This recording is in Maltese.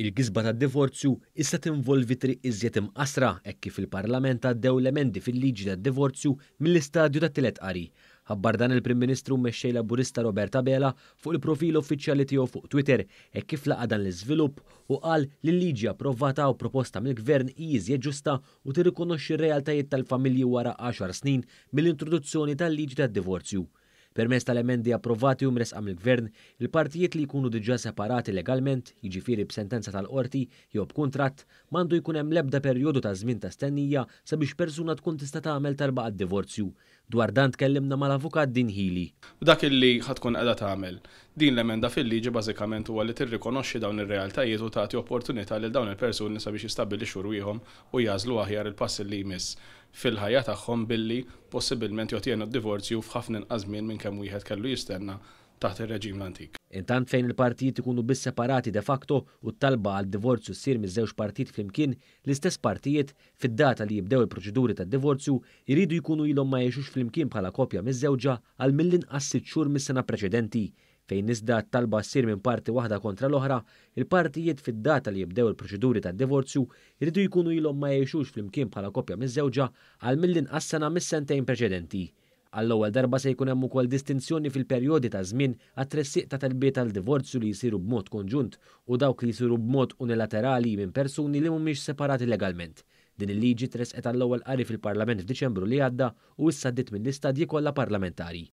Il-gisba tad-divorzju issa tinvolvi triq iżjed imqasra hekk kif il-Parlament għaddew l-emendi fil-liġi tad-divorzju mill-istadju tat-tielet qari. Ħabbar dan il-Prim Ministru mmexxej Laburista Roberta Bela fuq il-profil uffiċjali tiegħu fuq Twitter hekk kif laqa dan l-iżvilupp u qal li l-liġi approvata u proposta mill-Gvern hi iżjed ġusta u tirrikonoxxi r-realtajiet tal-familji wara 10 snin mill-introduzzjoni tal-liġi tad-divorzju. Permezz tal-emendi approvati u mresqa mill-Gvern, il-partijiet li jkunu diġà separati legalment, jiġifieri b'sentenza tal-qorti jew b'kuntratt, m'għandu jkun hemm l-ebda perjodu ta' żmien ta' stennija sabiex persuna tkun tista' tagħmel talba għad-divorzju. Dwar dan tkellimna mal-avukat Din Healy. Dak illi ħatkun qiegħda tagħmel. Din l-emenda fil-liġi bażikament huwa li tirrikonoxxi dawn ir-realtajiet u tagħti opportunità lil dawn il-persuni sabiex jistabbilixxu rwieħhom u jażlu aħjar il-pass li jmiss fil-ħajja tagħhom billi possibilment jogħtienu d-divorzju f'ħafna inqas żmien minn kemm wieħed kellu jistenna taħt ir-reġim l-antik. Intant fejn il-partijiet ikunu biss separati de facto u t-talba għal divorzju ssir miż-żewġ partijiet flimkien, l-istess partijiet fid-data li jibdew il-proċeduri tad-divorzju jridu jkunu ilhom ma jgħixux flimkien bħala koppja miż-żewġa għal mill-inqas 6 xhur mis-sena preċedenti. Fejn iżda t-talba ssir minn parti waħda kontra l-oħra, il-partijiet fid-data li jibdew il-proċeduri tad-divorzju jridu jkunu ilhom ma jgħixux flimkien bħala koppja miż-żewġa għal mill-inqas sena mis-sentejn preċedenti. Għall-ewwel darba se jkun hemm ukoll distinzjoni fil-perjodi ta' żmien għat-tressieq ta' talbiet tal-divorzju li jsiru b'mod konġunt u dawk li jsiru b'mod unilaterali minn persuni li mhumiex separati legalment. Din il-liġi tresqet għall-ewwel qari fil-Parlament f'Diċembru li għadda u issa ddiet mill-istadji kollha parlamentari.